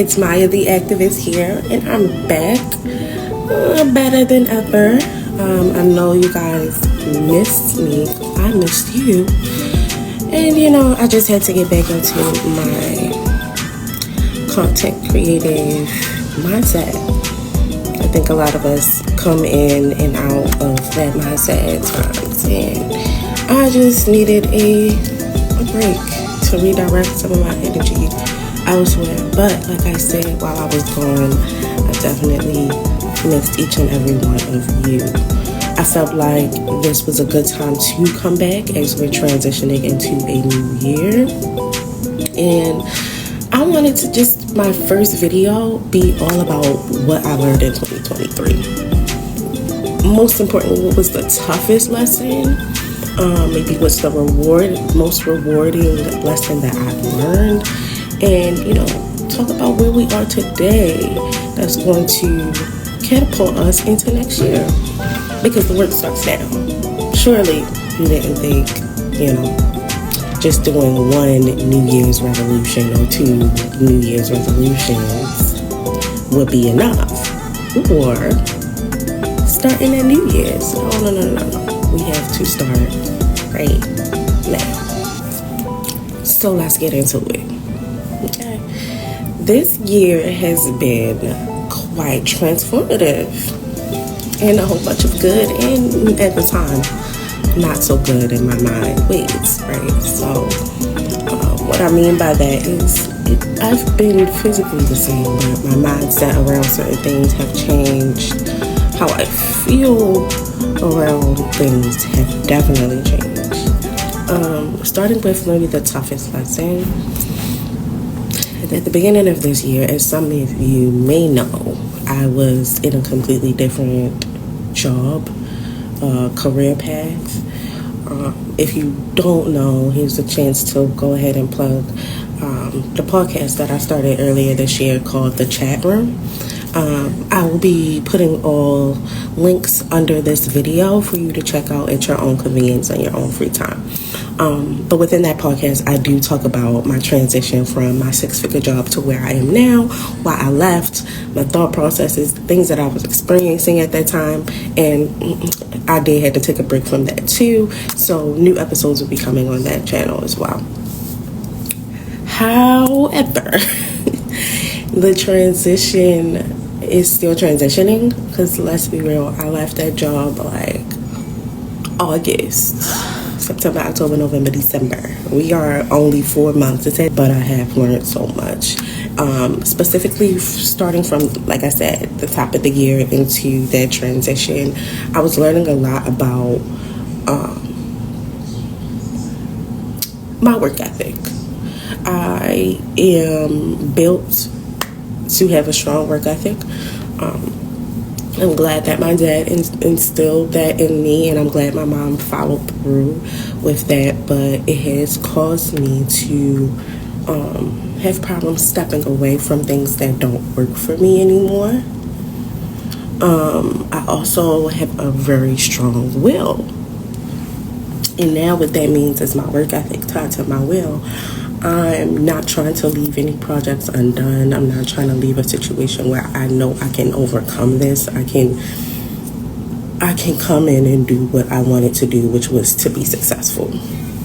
It's Maya the Activist here, and I'm back better than ever. I know you guys missed me. I missed you. And I just had to get back into my content creative mindset. I think a lot of us come in and out of that mindset at times, and I just needed a break to redirect some of my energy elsewhere. But like I said, while I was gone, I definitely missed each and every one of you. I felt like this was a good time to come back as we're transitioning into a new year. And I wanted to just, my first video, be all about what I learned in 2023. Most importantly, what was the toughest lesson? Maybe what's the most rewarding lesson that I've learned? And, talk about where we are today that's going to catapult us into next year. Because the work starts now. Surely you didn't think, just doing one New Year's resolution or 2 New Year's resolutions would be enough. Or starting a New Year's. No. We have to start right now. So let's get into it. Okay. This year has been quite transformative in a whole bunch of good and at the time not so good in my mind ways, right? So what I mean by that is I've been physically the same, but my mindset around certain things have changed. How I feel around things have definitely changed. Starting with maybe the toughest lesson. At the beginning of this year, as some of you may know, I was in a completely different job, career path. If you don't know, here's a chance to go ahead and plug the podcast that I started earlier this year called The Chat Room. I will be putting all links under this video for you to check out at your own convenience and your own free time. But within that podcast, I do talk about my transition from my 6-figure job to where I am now, why I left, my thought processes, things that I was experiencing at that time, and I did have to take a break from that too. So new episodes will be coming on that channel as well. However, the transition is still transitioning, because let's be real, I left that job like August. September, October, November, December. We are only 4 months into it, but I have learned so much. Specifically, starting from, like I said, the top of the year into that transition, I was learning a lot about my work ethic. I am built to have a strong work ethic. I'm glad that my dad instilled that in me, and I'm glad my mom followed through with that, but it has caused me to have problems stepping away from things that don't work for me anymore. I also have a very strong will, and now what that means is my work ethic tied to my will. I'm not trying to leave any projects undone. I'm not trying to leave a situation where I know I can overcome this. I can come in and do what I wanted to do, which was to be successful.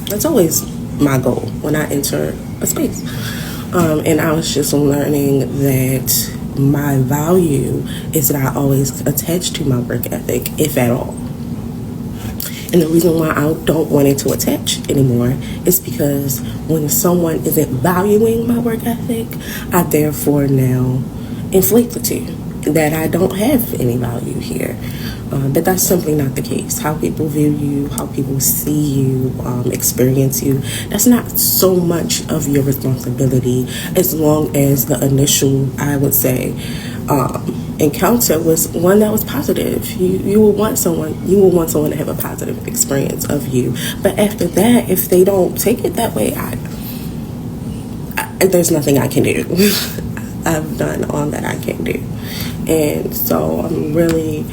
That's always my goal when I enter a space. And I was just learning that my value is not always attached to my work ethic, if at all. And the reason why I don't want it to attach anymore is because when someone isn't valuing my work ethic, I therefore now inflate the two, that I don't have any value here. But that's simply not the case. How people view you, how people see you, experience you, that's not so much of your responsibility, as long as the initial, I would say, encounter was one that was positive. You will want someone to have a positive experience of you. But after that, if they don't take it that way, there's nothing I can do. I've done all that I can do. And so I'm really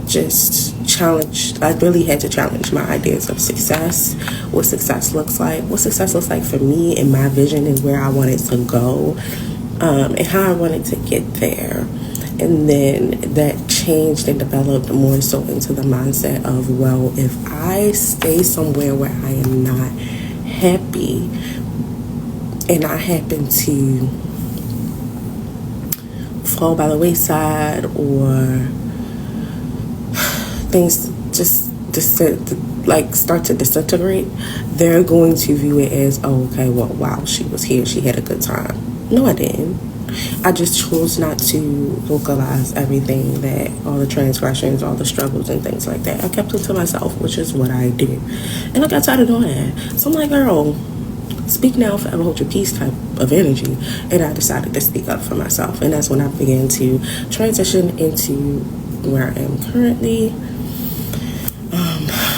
just challenged. I really had to challenge my ideas of success, what success looks like for me and my vision and where I want it to go. and how I wanted to get there. And then that changed and developed more so into the mindset of, well, if I stay somewhere where I am not happy and I happen to fall by the wayside, or things just start to disintegrate, they're going to view it as, oh, okay, well, wow, she was here, she had a good time. No, I didn't. I just chose not to vocalize everything, that all the transgressions, all the struggles and things like that. I kept it to myself, which is what I do. And I got tired of doing that. So I'm like, girl, speak now, forever hold your peace type of energy. And I decided to speak up for myself. And that's when I began to transition into where I am currently,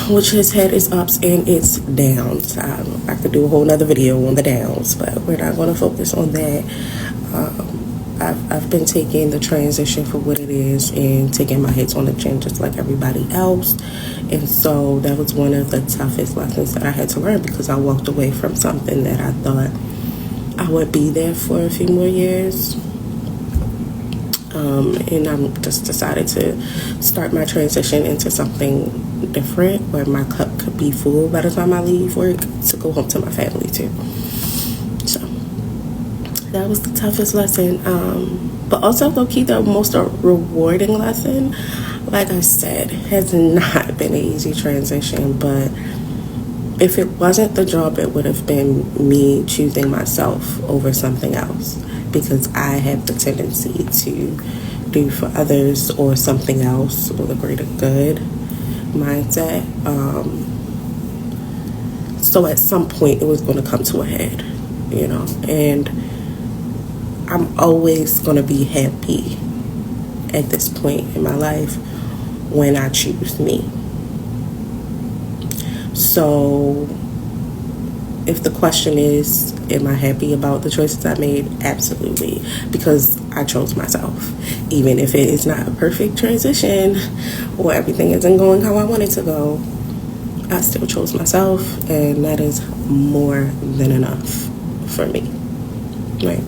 which has had its ups and its downs. I could do a whole nother video on the downs, but we're not going to focus on that. I've been taking the transition for what it is and taking my hits on the chin just like everybody else. And so that was one of the toughest lessons that I had to learn, because I walked away from something that I thought I would be there for a few more years. And I'm just decided to start my transition into something different, where my cup could be full by the time I leave work to go home to my family too. So that was the toughest lesson, but also low-key the most rewarding lesson. Like I said, has not been an easy transition, but if it wasn't the job, it would have been me choosing myself over something else, because I have the tendency to do for others or something else or the greater good mindset. So at some point it was going to come to a head, and I'm always going to be happy at this point in my life when I choose me. So if the question is, am I happy about the choices I made? Absolutely, because I chose myself. Even if it is not a perfect transition or everything isn't going how I want it to go, I still chose myself, and that is more than enough for me. Right.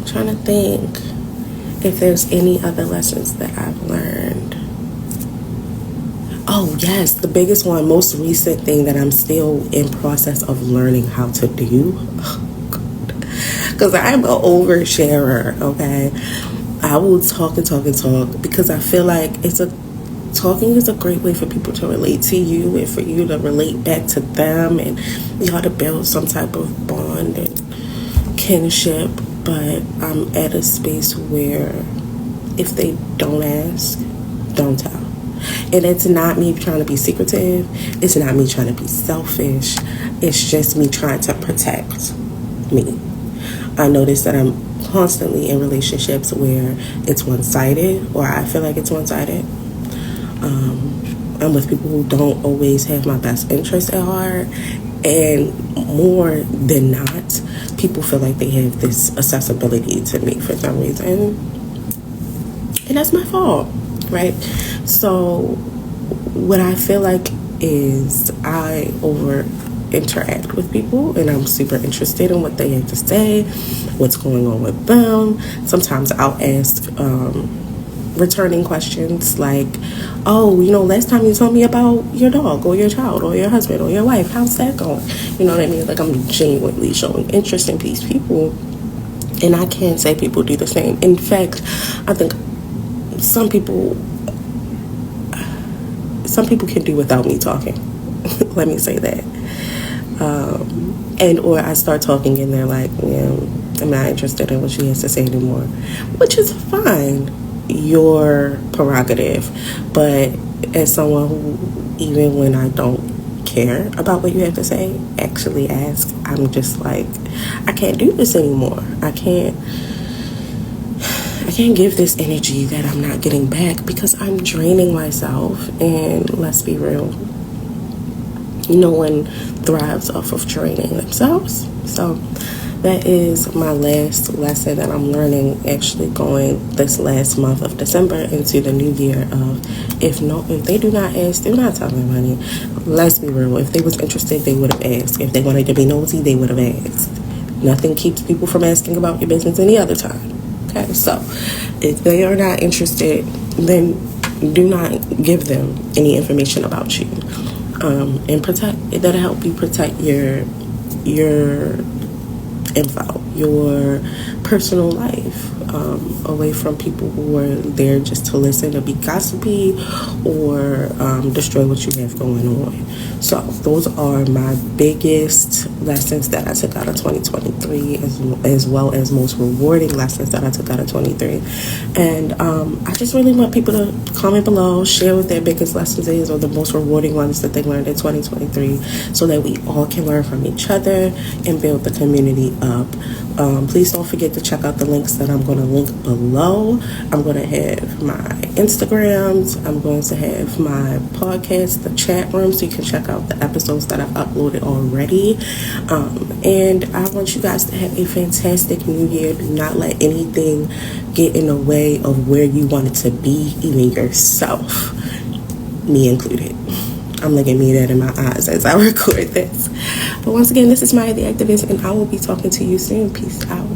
Trying to think if there's any other lessons that I've learned. Oh yes, the biggest one, most recent thing that I'm still in process of learning how to do. Because I'm an oversharer, okay? I will talk and talk and talk, because I feel like talking is a great way for people to relate to you and for you to relate back to them, and y'all to build some type of bond and kinship. But I'm at a space where if they don't ask, don't tell. And it's not me trying to be secretive. It's not me trying to be selfish. It's just me trying to protect me. I notice that I'm constantly in relationships where it's one-sided, or I feel like it's one-sided. I'm with people who don't always have my best interests at heart. And more than not, people feel like they have this accessibility to me for some reason. And that's my fault, right? So what I feel like is I over interact with people, and I'm super interested in what they have to say, what's going on with them. Sometimes I'll ask returning questions like, oh, last time you told me about your dog or your child or your husband or your wife, how's that going? You know what I mean? Like, I'm genuinely showing interest in these people, and I can't say people do the same. In fact, I think some people can do without me talking. Let me say that. Or I start talking and they're like, I'm not interested in what she has to say anymore, which is fine. Your prerogative. But as someone who, even when I don't care about what you have to say, actually ask, I'm just like, I can't do this anymore. I can't give this energy that I'm not getting back, because I'm draining myself. And let's be real, no one thrives off of draining themselves. So that is my last lesson that I'm learning, actually going this last month of December into the new year of, if they do not ask, do not tell them, honey. Let's be real. If they was interested, they would have asked. If they wanted to be nosy, they would have asked. Nothing keeps people from asking about your business any other time. Okay, so if they are not interested, then do not give them any information about you. And that'll help you protect your info, your personal life, away from people who are there just to listen, to be gossipy, or destroy what you have going on. So those are my biggest lessons that I took out of 2023, as well as most rewarding lessons that I took out of 23. And I just really want people to comment below, share what their biggest lessons is, or the most rewarding ones that they learned in 2023, so that we all can learn from each other and build the community up. Please don't forget to check out the links that I'm going to link below. I'm going to have my Instagrams. I'm going to have my podcast, the chat room, so you can check out the episodes that I've uploaded already. And I want you guys to have a fantastic new year. Do not let anything get in the way of where you want it to be, even yourself, me included. I'm looking me that in my eyes as I record this. But once again, this is Maya the Activist, and I will be talking to you soon. Peace out.